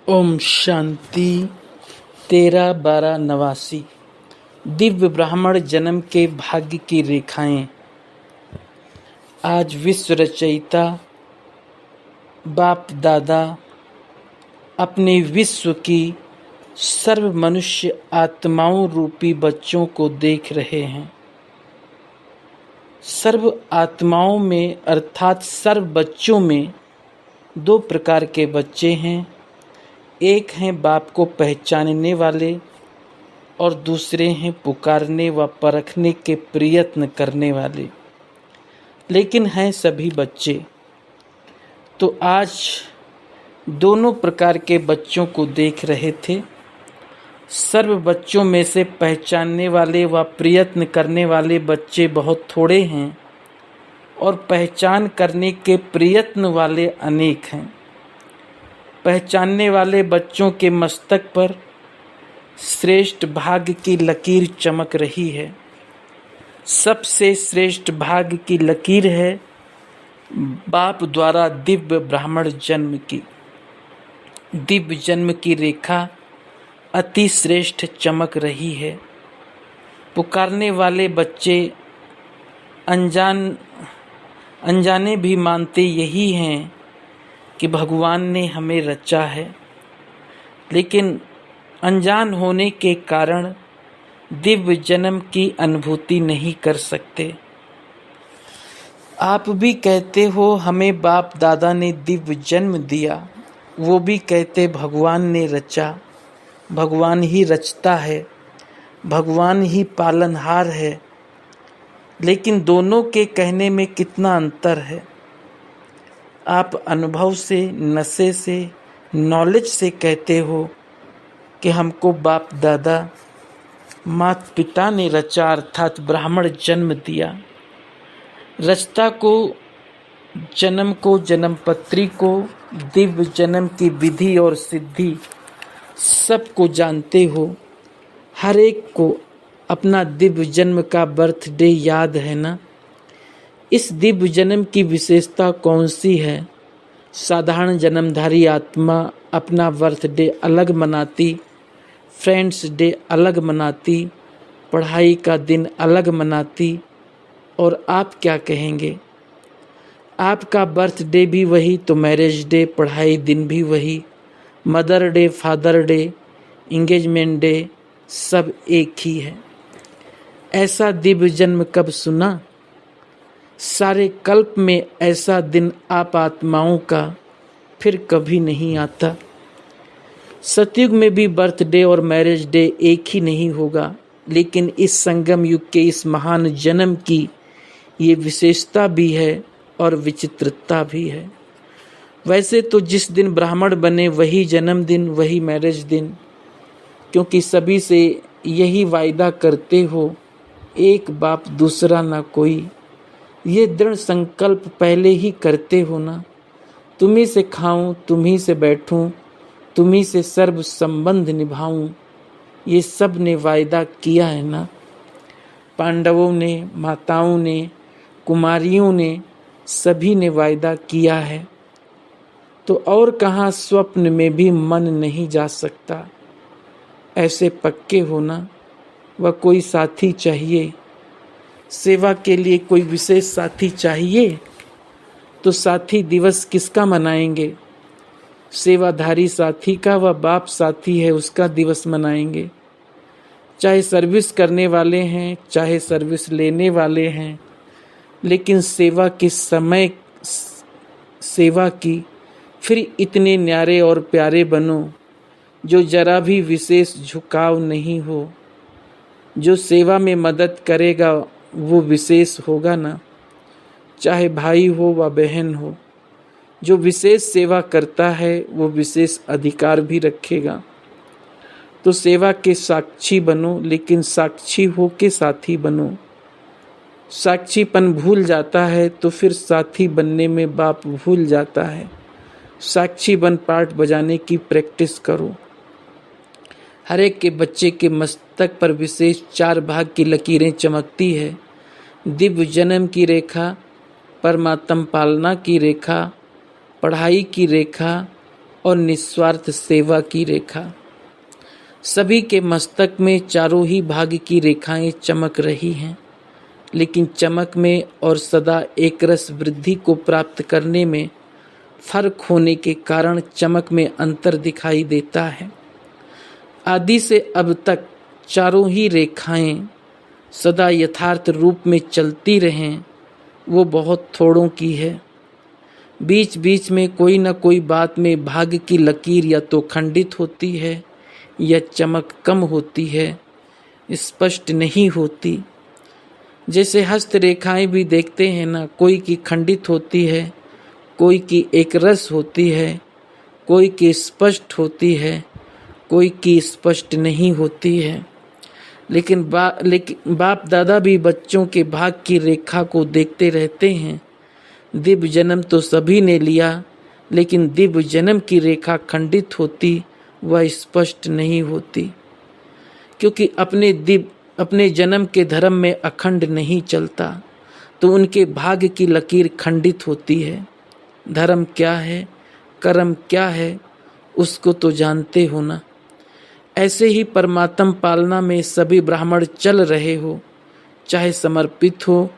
ओम शांति। 13/12/89। दिव्य ब्राह्मण जन्म के भाग्य की रेखाएं। आज विश्व रचयिता बाप दादा अपने विश्व की सर्व मनुष्य आत्माओं रूपी बच्चों को देख रहे हैं। सर्व आत्माओं में अर्थात सर्व बच्चों में दो प्रकार के बच्चे हैं। एक हैं बाप को पहचानने वाले और दूसरे हैं पुकारने व परखने के प्रयत्न करने वाले, लेकिन हैं सभी बच्चे। तो आज दोनों प्रकार के बच्चों को देख रहे थे। सर्व बच्चों में से पहचानने वाले व प्रयत्न करने वाले बच्चे बहुत थोड़े हैं और पहचान करने के प्रयत्न वाले अनेक हैं। पहचानने वाले बच्चों के मस्तक पर श्रेष्ठ भाग्य की लकीर चमक रही है। सबसे श्रेष्ठ भाग्य की लकीर है बाप द्वारा दिव्य ब्राह्मण जन्म की। दिव्य जन्म की रेखा अति श्रेष्ठ चमक रही है। पुकारने वाले बच्चे अनजाने भी मानते यही हैं कि भगवान ने हमें रचा है, लेकिन अनजान होने के कारण दिव्य जन्म की अनुभूति नहीं कर सकते। आप भी कहते हो हमें बाप दादा ने दिव्य जन्म दिया, वो भी कहते भगवान ने रचा। भगवान ही रचता है, भगवान ही पालनहार है, लेकिन दोनों के कहने में कितना अंतर है। आप अनुभव से, नशे से, नॉलेज से कहते हो कि हमको बाप दादा माता पिता ने रचा अर्थात ब्राह्मण जन्म दिया। रचता को, जन्मपत्री को, दिव्य जन्म की विधि और सिद्धि सबको जानते हो। हर एक को अपना दिव्य जन्म का बर्थडे याद है ना। इस दिव्य जन्म की विशेषता कौन सी है? साधारण जन्मधारी आत्मा अपना बर्थडे अलग मनाती, फ्रेंड्स डे अलग मनाती, पढ़ाई का दिन अलग मनाती, और आप क्या कहेंगे? आपका बर्थडे भी वही तो मैरिज डे, पढ़ाई दिन भी वही, mother day, father day, engagement day सब एक ही है। ऐसा दिव्य जन्म कब सुना? सारे कल्प में ऐसा दिन आप आत्माओं का फिर कभी नहीं आता। सतयुग में भी बर्थडे और मैरिज डे एक ही नहीं होगा, लेकिन इस संगम युग के इस महान जन्म की ये विशेषता भी है और विचित्रता भी है। वैसे तो जिस दिन ब्राह्मण बने वही जन्मदिन, वही मैरिज दिन, क्योंकि सभी से यही वायदा करते हो, एक बाप दूसरा ना कोई। ये दृढ़ संकल्प पहले ही करते हो ना। तुम्ही से खाऊं, तुम्ही से बैठूं, तुम्ही से सर्व संबंध निभाऊं, ये सब ने वायदा किया है ना। पांडवों ने, माताओं ने, कुमारियों ने, सभी ने वायदा किया है। तो और कहाँ स्वप्न में भी मन नहीं जा सकता। ऐसे पक्के हो ना। वह कोई साथी चाहिए, सेवा के लिए कोई विशेष साथी चाहिए, तो साथी दिवस किसका मनाएंगे? सेवाधारी साथी का। वह बाप साथी है, उसका दिवस मनाएंगे। चाहे सर्विस करने वाले हैं, चाहे सर्विस लेने वाले हैं, लेकिन सेवा के समय सेवा की फिर इतने न्यारे और प्यारे बनो जो जरा भी विशेष झुकाव नहीं हो। जो सेवा में मदद करेगा वो विशेष होगा ना, चाहे भाई हो व बहन हो। जो विशेष सेवा करता है वो विशेष अधिकार भी रखेगा। तो सेवा के साक्षी बनो, लेकिन साक्षी हो के साथी बनो। साक्षीपन भूल जाता है तो फिर साथी बनने में बाप भूल जाता है। साक्षी बन पार्ट बजाने की प्रैक्टिस करो। हर एक के बच्चे के मस्तक पर विशेष 4 भाग की लकीरें चमकती है। दिव्य जन्म की रेखा, परमात्म पालना की रेखा, पढ़ाई की रेखा, और निस्वार्थ सेवा की रेखा। सभी के मस्तक में चारों ही भाग की रेखाएं चमक रही हैं, लेकिन चमक में और सदा एक रस वृद्धि को प्राप्त करने में फर्क होने के कारण चमक में अंतर दिखाई देता है। आदि से अब तक चारों ही रेखाएं सदा यथार्थ रूप में चलती रहें, वो बहुत थोड़ों की है। बीच बीच में कोई न कोई बात में भाग की लकीर या तो खंडित होती है या चमक कम होती है, स्पष्ट नहीं होती। जैसे हस्त रेखाएं भी देखते हैं ना, कोई की खंडित होती है, कोई की एक रस होती है, कोई की स्पष्ट होती है, कोई की स्पष्ट नहीं होती है। लेकिन बाप दादा भी बच्चों के भाग की रेखा को देखते रहते हैं। दिव्य जन्म तो सभी ने लिया, लेकिन दिव्य जन्म की रेखा खंडित होती, वह स्पष्ट नहीं होती, क्योंकि अपने जन्म के धर्म में अखंड नहीं चलता, तो उनके भाग्य की लकीर खंडित होती है। धर्म क्या है, कर्म क्या है, उसको तो जानते हो ना। ऐसे ही परमात्म पालना में सभी ब्राह्मण चल रहे हो, चाहे समर्पित हो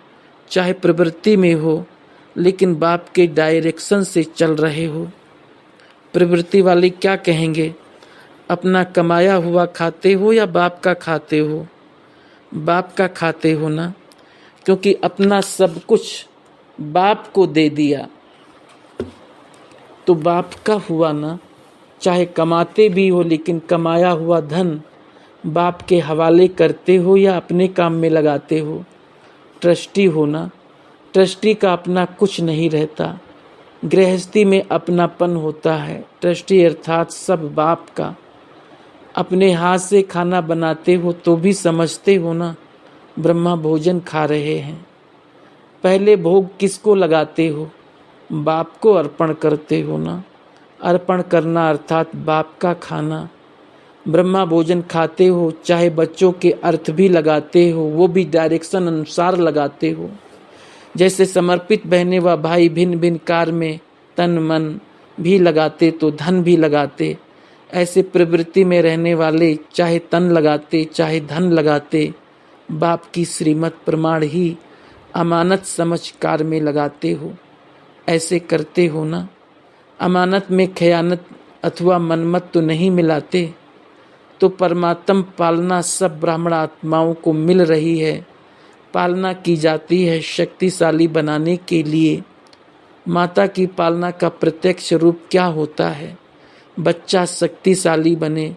चाहे प्रवृत्ति में हो, लेकिन बाप के डायरेक्शन से चल रहे हो। प्रवृत्ति वाले क्या कहेंगे, अपना कमाया हुआ खाते हो या बाप का खाते हो? बाप का खाते हो ना, क्योंकि अपना सब कुछ बाप को दे दिया तो बाप का हुआ ना। चाहे कमाते भी हो, लेकिन कमाया हुआ धन बाप के हवाले करते हो या अपने काम में लगाते हो? ट्रस्टी हो ना। ट्रस्टी का अपना कुछ नहीं रहता, गृहस्थी में अपनापन होता है। ट्रस्टी अर्थात सब बाप का। अपने हाथ से खाना बनाते हो तो भी समझते हो ना, ब्रह्मा भोजन खा रहे हैं। पहले भोग किसको लगाते हो? बाप को अर्पण करते हो ना। अर्पण करना अर्थात बाप का खाना। ब्रह्मा भोजन खाते हो, चाहे बच्चों के अर्थ भी लगाते हो, वो भी डायरेक्शन अनुसार लगाते हो। जैसे समर्पित बहने व भाई भिन्न भिन्न कार्य में तन मन भी लगाते तो धन भी लगाते, ऐसे प्रवृत्ति में रहने वाले चाहे तन लगाते चाहे धन लगाते, बाप की श्रीमत प्रमाण ही अमानत समझ कार्य में लगाते हो। ऐसे करते हो ना। अमानत में खयानत अथवा मनमत तो नहीं मिलाते। तो परमात्म पालना सब ब्राह्मण आत्माओं को मिल रही है, पालना की जाती है शक्तिशाली बनाने के लिए। माता की पालना का प्रत्यक्ष रूप क्या होता है? बच्चा शक्तिशाली बने।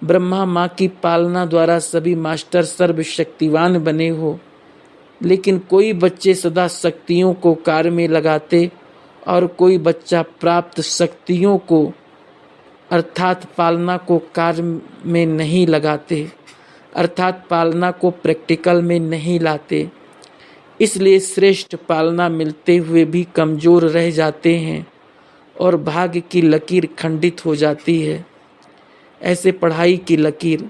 ब्रह्मा माँ की पालना द्वारा सभी मास्टर सर्वशक्तिवान बने हो, लेकिन कोई बच्चे सदा शक्तियों को कार्य में लगाते और कोई बच्चा प्राप्त शक्तियों को अर्थात पालना को कार्य में नहीं लगाते, अर्थात पालना को प्रैक्टिकल में नहीं लाते। इसलिए श्रेष्ठ पालना मिलते हुए भी कमजोर रह जाते हैं और भाग्य की लकीर खंडित हो जाती है। ऐसे पढ़ाई की लकीर,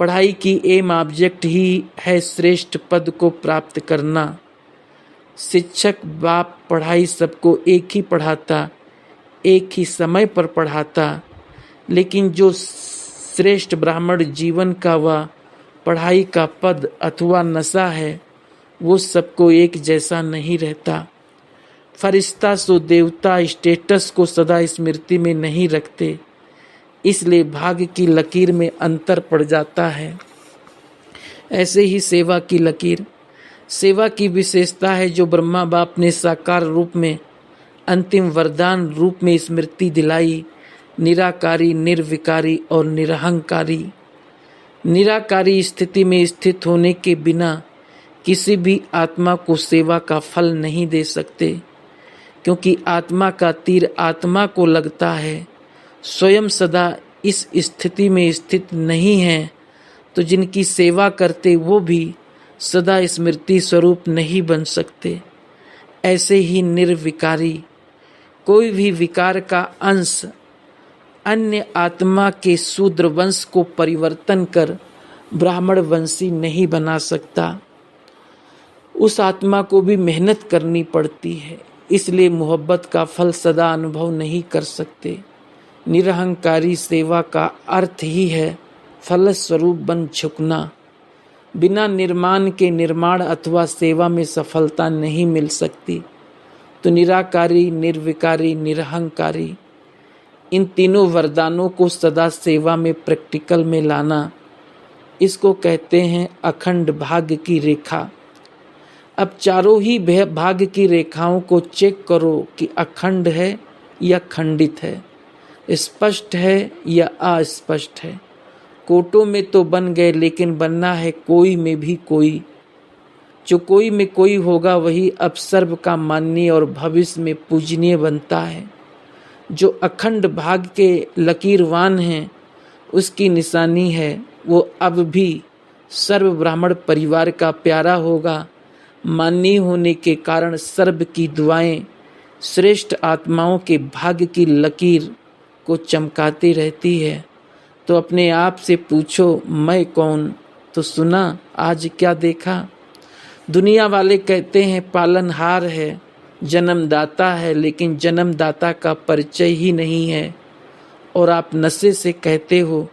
पढ़ाई की एम ऑब्जेक्ट ही है श्रेष्ठ पद को प्राप्त करना। शिक्षक बाप पढ़ाई सबको एक ही पढ़ाता, एक ही समय पर पढ़ाता, लेकिन जो श्रेष्ठ ब्राह्मण जीवन का व पढ़ाई का पद अथवा नशा है, वो सबको एक जैसा नहीं रहता। फरिश्ता सो देवता स्टेटस को सदा स्मृति में नहीं रखते, इसलिए भाग्य की लकीर में अंतर पड़ जाता है। ऐसे ही सेवा की लकीर, सेवा की विशेषता है जो ब्रह्मा बाप ने साकार रूप में अंतिम वरदान रूप में स्मृति दिलाई, निराकारी, निर्विकारी और निरहंकारी। निराकारी स्थिति में स्थित होने के बिना किसी भी आत्मा को सेवा का फल नहीं दे सकते, क्योंकि आत्मा का तीर आत्मा को लगता है। स्वयं सदा इस स्थिति में स्थित नहीं है, तो जिनकी सेवा करते वो भी सदा स्मृति स्वरूप नहीं बन सकते। ऐसे ही निर्विकारी, कोई भी विकार का अंश अन्य आत्मा के शूद्र वंश को परिवर्तन कर ब्राह्मण वंशी नहीं बना सकता। उस आत्मा को भी मेहनत करनी पड़ती है, इसलिए मोहब्बत का फल सदा अनुभव नहीं कर सकते। निरहंकारी सेवा का अर्थ ही है फलस्वरूप बन झुकना। बिना निर्माण के निर्माण अथवा सेवा में सफलता नहीं मिल सकती। तो निराकारी, निर्विकारी, निरहंकारी, इन तीनों वरदानों को सदा सेवा में प्रैक्टिकल में लाना, इसको कहते हैं अखंड भाग्य की रेखा। अब चारों ही भाग्य की रेखाओं को चेक करो कि अखंड है या खंडित है, स्पष्ट है या अस्पष्ट है। कोटों में तो बन गए, लेकिन बनना है कोई में भी कोई। जो कोई में कोई होगा वही अब सर्व का माननीय और भविष्य में पूजनीय बनता है। जो अखंड भाग के लकीरवान हैं उसकी निशानी है वो अब भी सर्व ब्राह्मण परिवार का प्यारा होगा। माननीय होने के कारण सर्व की दुआएं श्रेष्ठ आत्माओं के भाग्य की लकीर को चमकाती रहती है। तो अपने आप से पूछो, मैं कौन? तो सुना आज क्या देखा। दुनिया वाले कहते हैं पालनहार है, जन्मदाता है, लेकिन जन्मदाता का परिचय ही नहीं है। और आप नशे से कहते हो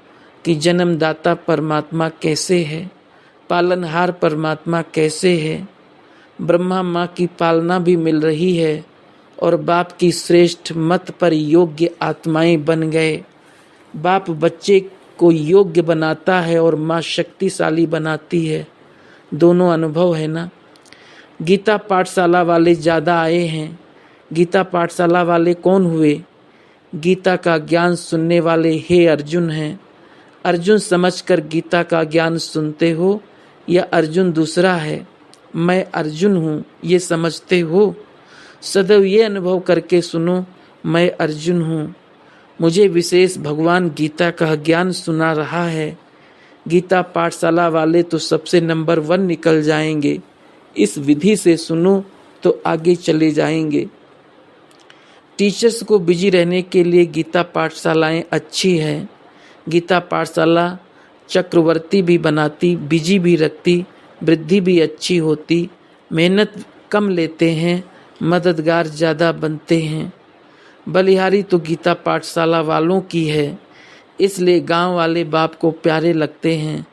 कि जन्मदाता परमात्मा कैसे है, पालनहार परमात्मा कैसे है। ब्रह्मा माँ की पालना भी मिल रही है और बाप की श्रेष्ठ मत पर योग्य आत्माएं बन गए। बाप बच्चे को योग्य बनाता है और माँ शक्तिशाली बनाती है। दोनों अनुभव है ना। गीता पाठशाला वाले ज़्यादा आए हैं। गीता पाठशाला वाले कौन हुए? गीता का ज्ञान सुनने वाले हे अर्जुन हैं। अर्जुन समझकर गीता का ज्ञान सुनते हो या अर्जुन दूसरा है? मैं अर्जुन हूँ ये समझते हो? सदैव ये अनुभव करके सुनो, मैं अर्जुन हूँ। मुझे विशेष भगवान गीता का ज्ञान सुना रहा है। गीता पाठशाला वाले तो सबसे नंबर 1 निकल जाएंगे। इस विधि से सुनो तो आगे चले जाएंगे। टीचर्स को बिजी रहने के लिए गीता पाठशालाएं अच्छी हैं। गीता पाठशाला चक्रवर्ती भी बनाती, बिजी भी रखती, वृद्धि भी अच्छी होती, मेहनत कम लेते हैं, मददगार ज़्यादा बनते हैं। बलिहारी तो गीता पाठशाला वालों की है, इसलिए गांव वाले बाप को प्यारे लगते हैं।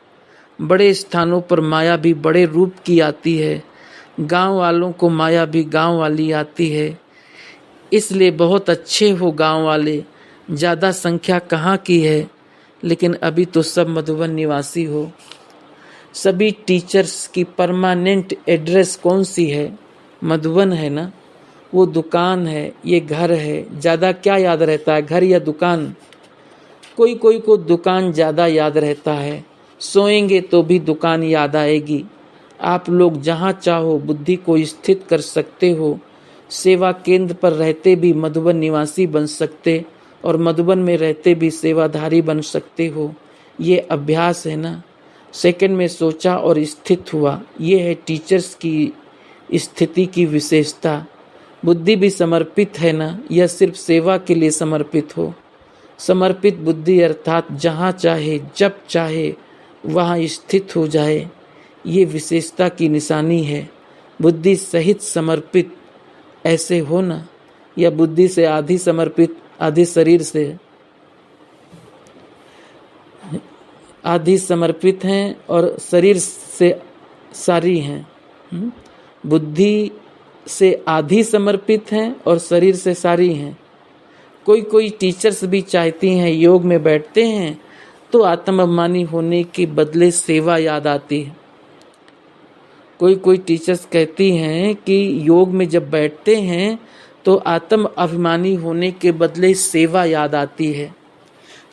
बड़े स्थानों पर माया भी बड़े रूप की आती है, गांव वालों को माया भी गांव वाली आती है। इसलिए बहुत अच्छे हो गांव वाले। ज़्यादा संख्या कहाँ की है, लेकिन अभी तो सब मधुबन निवासी हो। सभी टीचर्स की परमानेंट एड्रेस कौन सी है? मधुबन है ना। वो दुकान है, ये घर है। ज़्यादा क्या याद रहता है, घर या दुकान? कोई कोई को दुकान ज़्यादा याद रहता है। सोएंगे तो भी दुकान याद आएगी। आप लोग जहाँ चाहो बुद्धि को स्थित कर सकते हो। सेवा केंद्र पर रहते भी मधुबन निवासी बन सकते और मधुबन में रहते भी सेवाधारी बन सकते हो। ये अभ्यास है ना। सेकंड में सोचा और स्थित हुआ। ये है टीचर्स की स्थिति की विशेषता। बुद्धि भी समर्पित है ना, यह सिर्फ सेवा के लिए समर्पित हो। समर्पित बुद्धि अर्थात जहाँ चाहे जब चाहे वहाँ स्थित हो जाए, ये विशेषता की निशानी है। बुद्धि सहित समर्पित ऐसे हो ना, या बुद्धि से आधी समर्पित, आधी शरीर से। आधी समर्पित हैं और शरीर से सारी हैं। बुद्धि से आधी समर्पित हैं और शरीर से सारी हैं। कोई कोई टीचर्स भी चाहती हैं योग में बैठते हैं तो आत्माभिमानी होने के बदले सेवा याद आती है। कोई कोई टीचर्स कहती हैं कि योग में जब बैठते हैं तो आत्म अभिमानी होने के बदले सेवा याद आती है।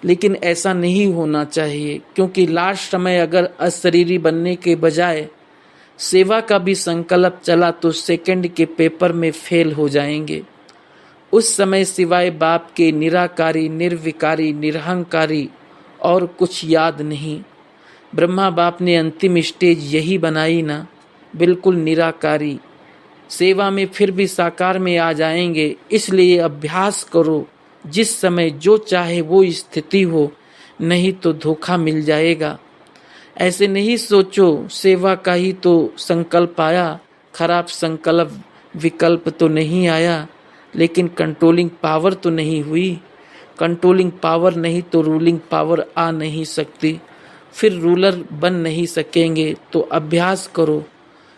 लेकिन ऐसा नहीं होना चाहिए, क्योंकि लास्ट समय अगर अशरीरी बनने के बजाय सेवा का भी संकल्प चला तो सेकंड के पेपर में फेल हो जाएंगे। उस समय सिवाय बाप के निराकारी, निर्विकारी, निरहंकारी और कुछ याद नहीं। ब्रह्मा बाप ने अंतिम स्टेज यही बनाई ना, बिल्कुल निराकारी। सेवा में फिर भी साकार में आ जाएंगे। इसलिए अभ्यास करो, जिस समय जो चाहे वो स्थिति हो, नहीं तो धोखा मिल जाएगा। ऐसे नहीं सोचो सेवा का ही तो संकल्प आया, खराब संकल्प विकल्प तो नहीं आया, लेकिन कंट्रोलिंग पावर तो नहीं हुई। कंट्रोलिंग पावर नहीं तो रूलिंग पावर आ नहीं सकती, फिर रूलर बन नहीं सकेंगे। तो अभ्यास करो,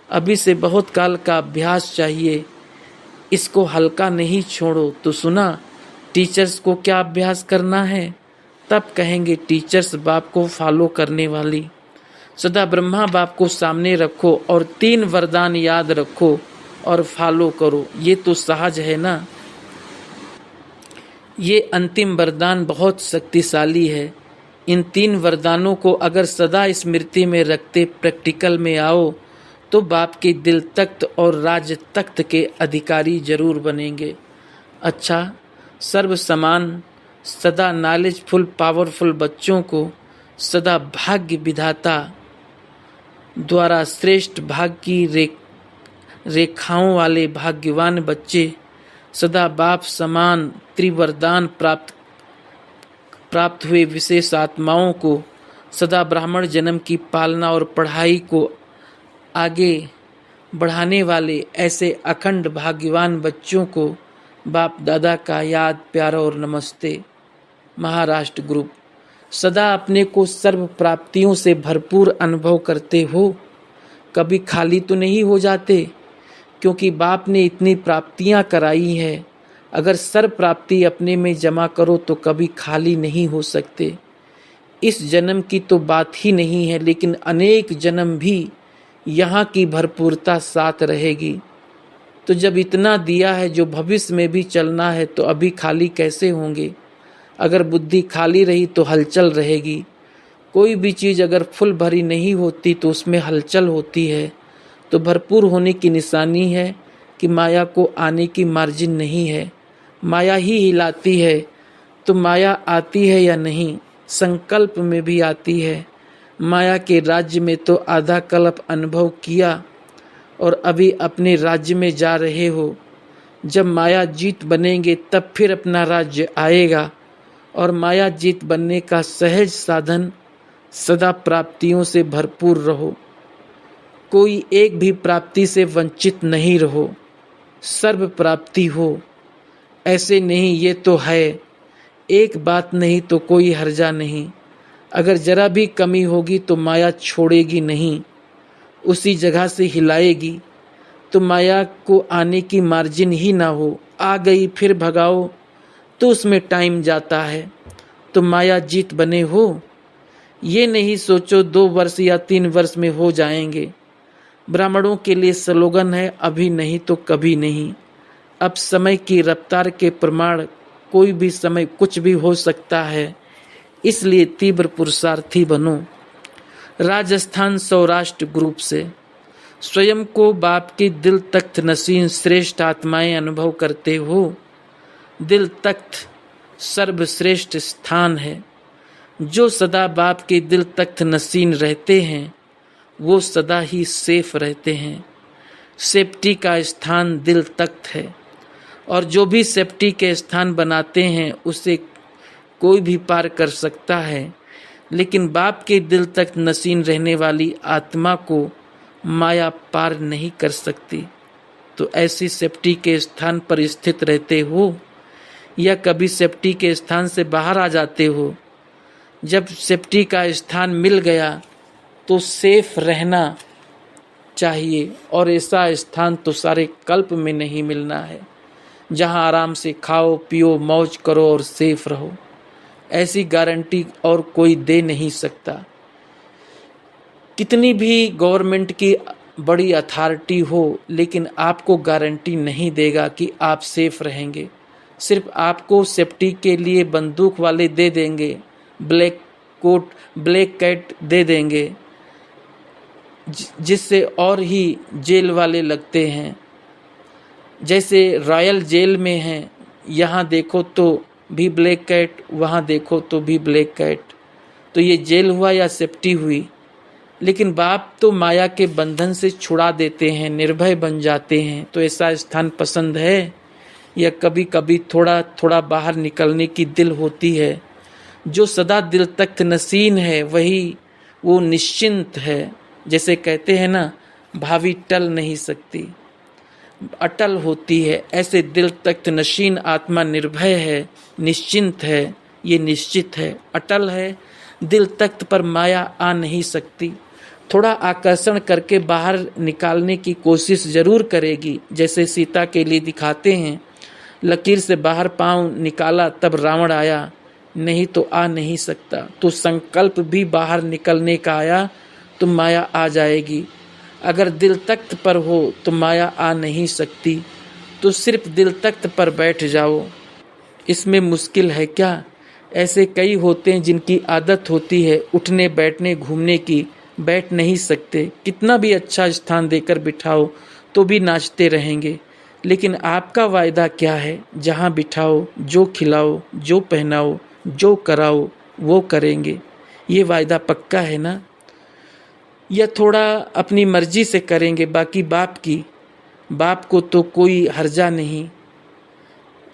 अभी से बहुत काल का अभ्यास चाहिए, इसको हल्का नहीं छोड़ो। तो सुना टीचर्स को क्या अभ्यास करना है, तब कहेंगे टीचर्स बाप को फॉलो करने वाली। सदा ब्रह्मा बाप को सामने रखो और 3 वरदान याद रखो और फॉलो करो। ये तो सहज है ना। ये अंतिम वरदान बहुत शक्तिशाली है। इन 3 वरदानों को अगर सदा स्मृति में रखते प्रैक्टिकल में आओ तो बाप के दिल तख्त और राज तख्त के अधिकारी जरूर बनेंगे। अच्छा, सर्व समान सदा नॉलेजफुल पावरफुल बच्चों को सदा भाग्य विधाता द्वारा श्रेष्ठ भाग्य की रेखाओं वाले भाग्यवान बच्चे सदा बाप समान त्रिवरदान प्राप्त हुए विशेष आत्माओं को सदा ब्राह्मण जन्म की पालना और पढ़ाई को आगे बढ़ाने वाले ऐसे अखंड भाग्यवान बच्चों को बाप दादा का याद प्यार और नमस्ते। महाराष्ट्र ग्रुप। सदा अपने को सर्व प्राप्तियों से भरपूर अनुभव करते हो, कभी खाली तो नहीं हो जाते, क्योंकि बाप ने इतनी प्राप्तियां कराई है। अगर सर्व प्राप्ति अपने में जमा करो तो कभी खाली नहीं हो सकते। इस जन्म की तो बात ही नहीं है, लेकिन अनेक जन्म भी यहाँ की भरपूरता साथ रहेगी। तो जब इतना दिया है जो भविष्य में भी चलना है, तो अभी खाली कैसे होंगे। अगर बुद्धि खाली रही तो हलचल रहेगी। कोई भी चीज़ अगर फुल भरी नहीं होती तो उसमें हलचल होती है। तो भरपूर होने की निशानी है कि माया को आने की मार्जिन नहीं है, माया ही हिलाती है। तो माया आती है या नहीं, संकल्प में भी आती है। माया के राज्य में तो आधा कल्प अनुभव किया और अभी अपने राज्य में जा रहे हो। जब माया जीत बनेंगे तब फिर अपना राज्य आएगा। और माया जीत बनने का सहज साधन सदा प्राप्तियों से भरपूर रहो, कोई एक भी प्राप्ति से वंचित नहीं रहो, सर्व प्राप्ति हो। ऐसे नहीं ये तो है, एक बात नहीं तो कोई हर्जा नहीं। अगर जरा भी कमी होगी तो माया छोड़ेगी नहीं, उसी जगह से हिलाएगी। तो माया को आने की मार्जिन ही ना हो, आ गई फिर भगाओ तो उसमें टाइम जाता है। तो माया जीत बने हो, ये नहीं सोचो 2 वर्ष या 3 वर्ष में हो जाएंगे। ब्राह्मणों के लिए स्लोगन है, अभी नहीं तो कभी नहीं। अब समय की रफ्तार के प्रमाण कोई भी समय कुछ भी हो सकता है, इसलिए तीव्र पुरुषार्थी बनो। राजस्थान सौराष्ट्र ग्रुप से स्वयं को बाप की दिल तख्त नसीन श्रेष्ठ आत्माएं अनुभव करते हो। दिल तख्त सर्वश्रेष्ठ स्थान है। जो सदा बाप के दिल तख्त नसीन रहते हैं वो सदा ही सेफ रहते हैं। सेफ्टी का स्थान दिल तख्त है, और जो भी सेफ्टी के स्थान बनाते हैं उसे कोई भी पार कर सकता है, लेकिन बाप के दिल तख्त नसीन रहने वाली आत्मा को माया पार नहीं कर सकती। तो ऐसी सेफ्टी के स्थान पर स्थित रहते हो या कभी सेफ्टी के स्थान से बाहर आ जाते हो। जब सेफ्टी का स्थान मिल गया तो सेफ रहना चाहिए, और ऐसा स्थान तो सारे कल्प में नहीं मिलना है, जहां आराम से खाओ पियो मौज करो और सेफ रहो। ऐसी गारंटी और कोई दे नहीं सकता। कितनी भी गवर्नमेंट की बड़ी अथॉरिटी हो, लेकिन आपको गारंटी नहीं देगा कि आप सेफ रहेंगे। सिर्फ आपको सेफ्टी के लिए बंदूक वाले दे देंगे, ब्लैक कोट ब्लैक कैट दे देंगे, जिससे और ही जेल वाले लगते हैं। जैसे रॉयल जेल में हैं, यहाँ देखो तो भी ब्लैक कैट, वहाँ देखो तो भी ब्लैक कैट। तो ये जेल हुआ या सेफ्टी हुई। लेकिन बाप तो माया के बंधन से छुड़ा देते हैं, निर्भय बन जाते हैं। तो ऐसा स्थान पसंद है, या कभी कभी थोड़ा थोड़ा बाहर निकलने की दिल होती है। जो सदा दिल तख्त नसीन है वही वो निश्चिंत है। जैसे कहते हैं ना, भावी टल नहीं सकती। अटल होती है। ऐसे दिल तख्त नशीन आत्मा निर्भय है, निश्चिंत है, ये निश्चित है, अटल है। दिल तख्त पर माया आ नहीं सकती। थोड़ा आकर्षण करके बाहर निकालने की कोशिश जरूर करेगी, जैसे सीता के लिए दिखाते हैं। लकीर से बाहर पांव निकाला तब रावण आया, नहीं तो आ नहीं सकता। तो संकल्प भी बाहर निकलने का आया तो माया आ जाएगी। अगर दिल तख्त पर हो तो माया आ नहीं सकती। तो सिर्फ दिल तख्त पर बैठ जाओ, इसमें मुश्किल है क्या? ऐसे कई होते हैं जिनकी आदत होती है उठने बैठने घूमने की, बैठ नहीं सकते। कितना भी अच्छा स्थान देकर बिठाओ तो भी नाचते रहेंगे। लेकिन आपका वायदा क्या है? जहाँ बिठाओ, जो खिलाओ, जो पहनाओ, जो कराओ वो करेंगे। ये वायदा पक्का है ना? या थोड़ा अपनी मर्जी से करेंगे? बाकी बाप को तो कोई हर्जा नहीं,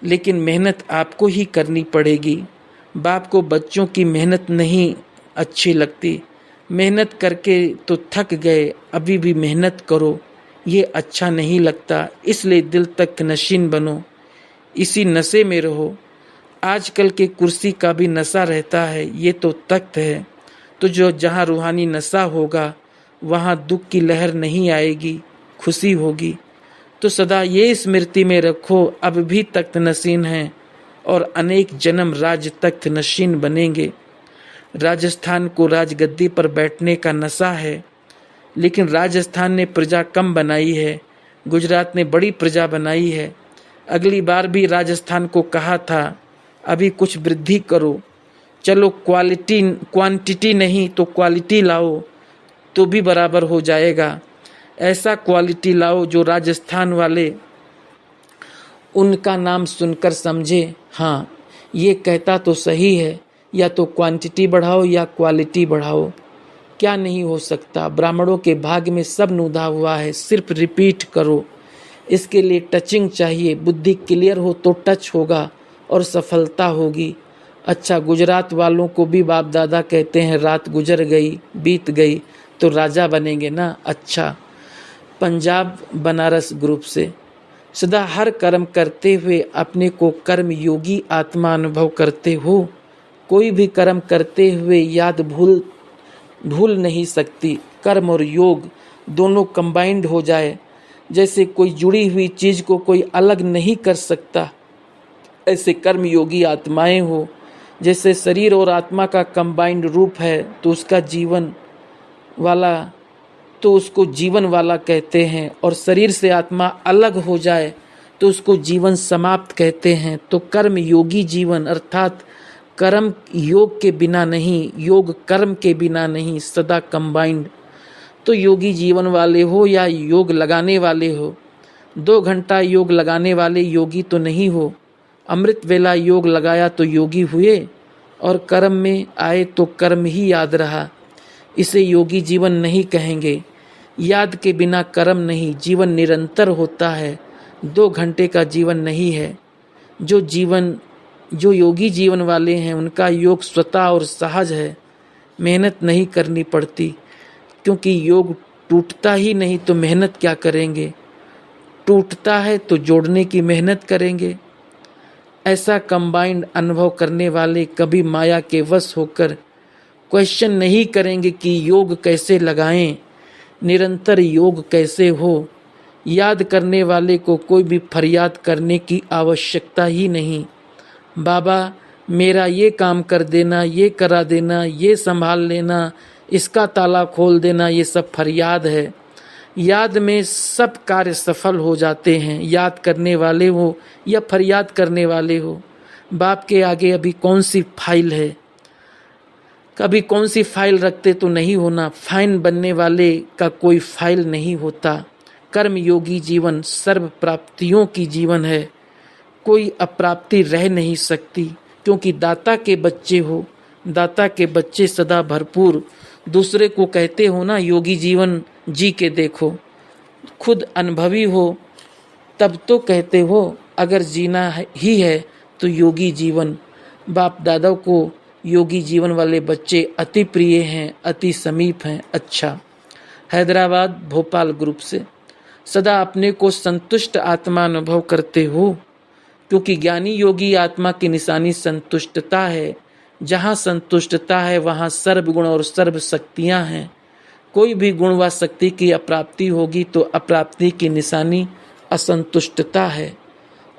लेकिन मेहनत आपको ही करनी पड़ेगी। बाप को बच्चों की मेहनत नहीं अच्छी लगती। मेहनत करके तो थक गए, अभी भी मेहनत करो, ये अच्छा नहीं लगता। इसलिए दिल तक नशीन बनो, इसी नशे में रहो। आजकल के कुर्सी का भी नशा रहता है, ये तो तख्त है। तो जो जहाँ रूहानी नशा होगा वहाँ दुख की लहर नहीं आएगी, खुशी होगी। तो सदा ये स्मृति में रखो, अब भी तख्त नशीन हैं और अनेक जन्म राज तख्त नशीन बनेंगे। राजस्थान को राजगद्दी पर बैठने का नशा है, लेकिन राजस्थान ने प्रजा कम बनाई है, गुजरात ने बड़ी प्रजा बनाई है। अगली बार भी राजस्थान को कहा था अभी कुछ वृद्धि करो, चलो क्वांटिटी नहीं तो क्वालिटी लाओ तो भी बराबर हो जाएगा। ऐसा क्वालिटी लाओ जो राजस्थान वाले उनका नाम सुनकर समझे, हाँ ये कहता तो सही है, या तो क्वांटिटी बढ़ाओ या क्वालिटी बढ़ाओ। क्या नहीं हो सकता? ब्राह्मणों के भाग्य में सब नुदा हुआ है, सिर्फ रिपीट करो। इसके लिए टचिंग चाहिए, बुद्धि क्लियर हो तो टच होगा और सफलता होगी। अच्छा, गुजरात वालों को भी बाप दादा कहते हैं रात गुजर गई बीत गई तो राजा बनेंगे ना। अच्छा, पंजाब बनारस ग्रुप से सदा हर कर्म करते हुए अपने को कर्म योगी आत्मा अनुभव करते हो। कोई भी कर्म करते हुए याद भूल नहीं सकती। कर्म और योग दोनों कंबाइंड हो जाए, जैसे कोई जुड़ी हुई चीज को कोई अलग नहीं कर सकता, ऐसे कर्म योगी आत्माएं हो। जैसे शरीर और आत्मा का कंबाइंड रूप है तो उसको जीवन वाला कहते हैं, और शरीर से आत्मा अलग हो जाए तो उसको जीवन समाप्त कहते हैं। तो कर्म योगी जीवन अर्थात कर्म योग के बिना नहीं, योग कर्म के बिना नहीं, सदा कंबाइंड। तो योगी जीवन वाले हो या योग लगाने वाले हो, 2 घंटा योग लगाने वाले योगी तो नहीं हो। अमृत वेला योग लगाया तो योगी हुए, और कर्म में आए तो कर्म ही याद रहा, इसे योगी जीवन नहीं कहेंगे। याद के बिना कर्म नहीं, जीवन निरंतर होता है, 2 घंटे का जीवन नहीं है। जो योगी जीवन वाले हैं उनका योग स्वतः और सहज है, मेहनत नहीं करनी पड़ती, क्योंकि योग टूटता ही नहीं तो मेहनत क्या करेंगे। टूटता है तो जोड़ने की मेहनत करेंगे। ऐसा कंबाइंड अनुभव करने वाले कभी माया के वश होकर क्वेश्चन नहीं करेंगे कि योग कैसे लगाएं, निरंतर योग कैसे हो। याद करने वाले को कोई भी फरियाद करने की आवश्यकता ही नहीं। बाबा मेरा ये काम कर देना, ये करा देना, ये संभाल लेना, इसका ताला खोल देना, ये सब फरियाद है। याद में सब कार्य सफल हो जाते हैं, याद करने वाले हो या फरियाद करने वाले हो। बाप के आगे अभी कौन सी फाइल है? कभी कौन सी फाइल रखते तो नहीं होना। फाइन बनने वाले का कोई फाइल नहीं होता। कर्म योगी जीवन सर्व प्राप्तियों की जीवन है, कोई अप्राप्ति रह नहीं सकती, क्योंकि दाता के बच्चे हो। दाता के बच्चे सदा भरपूर। दूसरे को कहते हो ना योगी जीवन जी के देखो, खुद अनुभवी हो तब तो कहते हो। अगर जीना ही है तो योगी जीवन। बाप दादा को योगी जीवन वाले बच्चे अति प्रिय हैं, अति समीप हैं। अच्छा, हैदराबाद भोपाल ग्रुप से सदा अपने को संतुष्ट आत्मा अनुभव करते हो, क्योंकि ज्ञानी योगी आत्मा की निशानी संतुष्टता है। जहाँ संतुष्टता है वहाँ सर्व गुण और सर्व शक्तियाँ हैं। कोई भी गुण व शक्ति की अप्राप्ति होगी तो अप्राप्ति की निशानी असंतुष्टता है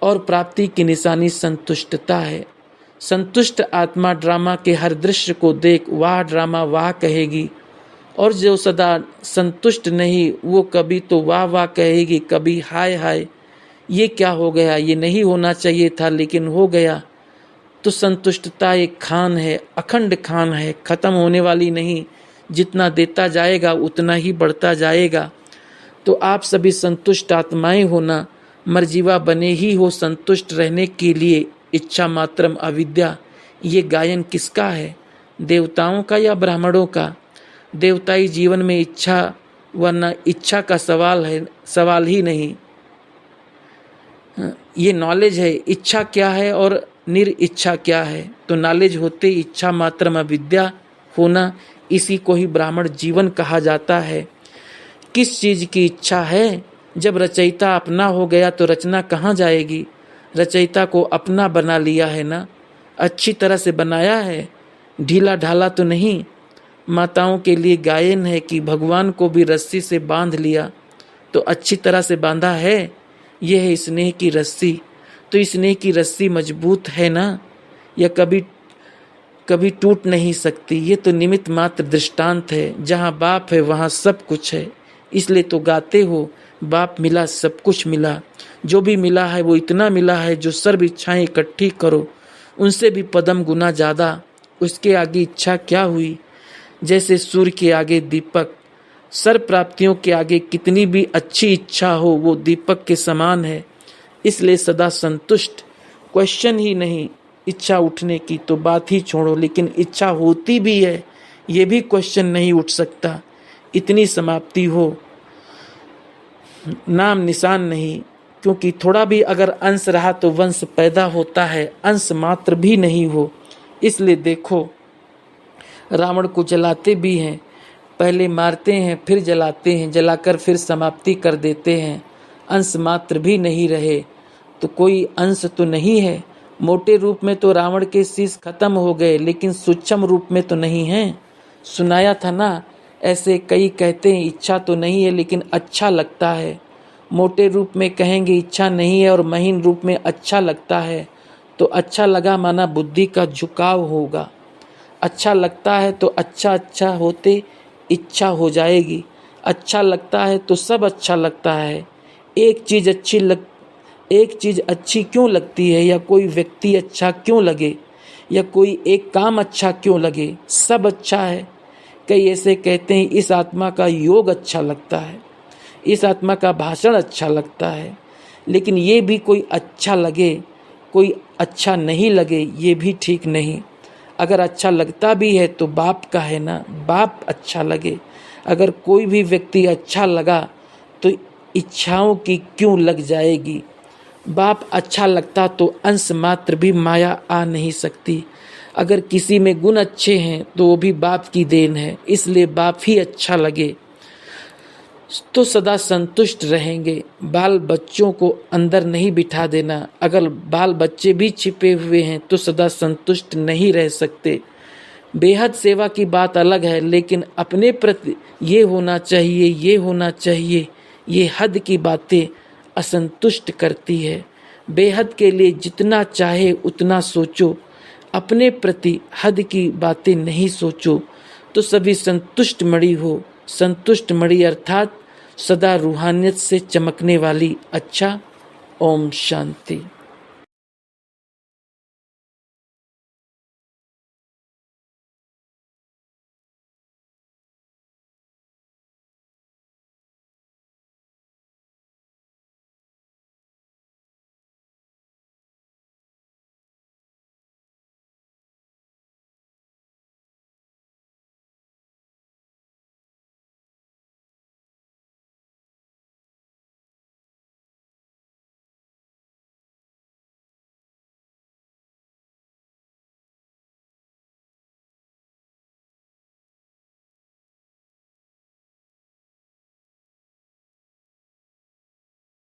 और प्राप्ति की निशानी संतुष्टता है। संतुष्ट आत्मा ड्रामा के हर दृश्य को देख वाह ड्रामा वाह कहेगी, और जो सदा संतुष्ट नहीं वो कभी तो वाह वाह कहेगी, कभी हाय हाय ये क्या हो गया, ये नहीं होना चाहिए था लेकिन हो गया। तो संतुष्टता एक खान है, अखंड खान है, खत्म होने वाली नहीं। जितना देता जाएगा उतना ही बढ़ता जाएगा। तो आप सभी संतुष्ट आत्माएं होना, मर्जीवा बने ही हो संतुष्ट रहने के लिए। इच्छा मात्रम अविद्या, ये गायन किसका है, देवताओं का या ब्राह्मणों का? देवताई जीवन में इच्छा वरना इच्छा का सवाल है, सवाल ही नहीं। ये नॉलेज है, इच्छा क्या है और निरिच्छा क्या है। तो नॉलेज होते इच्छा मात्रम अविद्या होना, इसी को ही ब्राह्मण जीवन कहा जाता है। किस चीज की इच्छा है? जब रचयिता अपना हो गया तो रचना कहाँ जाएगी? रचयिता को अपना बना लिया है ना, अच्छी तरह से बनाया है, ढीला ढाला तो नहीं। माताओं के लिए गायन है कि भगवान को भी रस्सी से बांध लिया, तो अच्छी तरह से बांधा है। यह है स्नेह की रस्सी। तो स्नेह की रस्सी मजबूत है ना, या कभी टूट नहीं सकती। ये तो निमित्त मात्र दृष्टांत है। जहाँ बाप है वहाँ सब कुछ है। इसलिए तो गाते हो बाप मिला सब कुछ मिला। जो भी मिला है वो इतना मिला है जो सर्व इच्छाएं इकट्ठी करो उनसे भी पदम गुना ज़्यादा। उसके आगे इच्छा क्या हुई? जैसे सूर्य के आगे दीपक, सर्व प्राप्तियों के आगे कितनी भी अच्छी इच्छा हो वो दीपक के समान है। इसलिए सदा संतुष्ट, क्वेश्चन ही नहीं। इच्छा उठने की तो बात ही छोड़ो, लेकिन इच्छा होती भी है ये भी क्वेश्चन नहीं उठ सकता। इतनी समाप्ति हो, नाम निशान नहीं, क्योंकि थोड़ा भी अगर अंश रहा तो वंश पैदा होता है, अंश मात्र भी नहीं हो। इसलिए देखो रावण को जलाते भी हैं, पहले मारते हैं फिर जलाते हैं, जलाकर फिर समाप्ति कर देते हैं। अंश मात्र भी नहीं रहे तो कोई अंश तो नहीं है। मोटे रूप में तो रावण के शीश खत्म हो गए, लेकिन सूक्ष्म रूप में तो नहीं है। सुनाया था ना, ऐसे कई कहते हैं इच्छा तो नहीं है लेकिन अच्छा लगता है। मोटे रूप में कहेंगे इच्छा नहीं है और महीन रूप में अच्छा लगता है, तो अच्छा लगा माना बुद्धि का झुकाव होगा। अच्छा लगता है तो अच्छा होते इच्छा हो जाएगी। अच्छा लगता है तो सब अच्छा लगता है। एक चीज़ अच्छी क्यों लगती है, या कोई व्यक्ति अच्छा क्यों लगे, या कोई एक काम अच्छा क्यों लगे? सब अच्छा है। कई ऐसे कहते हैं इस आत्मा का योग अच्छा लगता है, इस आत्मा का भाषण अच्छा लगता है, लेकिन ये भी कोई अच्छा लगे कोई अच्छा नहीं लगे ये भी ठीक नहीं। अगर अच्छा लगता भी है तो बाप का है ना, बाप अच्छा लगे। अगर कोई भी व्यक्ति अच्छा लगा तो इच्छाओं की क्यों लग जाएगी? बाप अच्छा लगता तो अंश मात्र भी माया आ नहीं सकती। अगर किसी में गुण अच्छे हैं तो वो भी बाप की देन है, इसलिए बाप ही अच्छा लगे तो सदा संतुष्ट रहेंगे। बाल बच्चों को अंदर नहीं बिठा देना। अगर बाल बच्चे भी छिपे हुए हैं तो सदा संतुष्ट नहीं रह सकते। बेहद सेवा की बात अलग है, लेकिन अपने प्रति ये होना चाहिए, ये होना चाहिए, ये हद की बातें असंतुष्ट करती है। बेहद के लिए जितना चाहे उतना सोचो, अपने प्रति हद की बातें नहीं सोचो, तो सभी संतुष्ट मणि हो। संतुष्ट मणि अर्थात सदा रूहानियत से चमकने वाली। अच्छा, ओम शांति।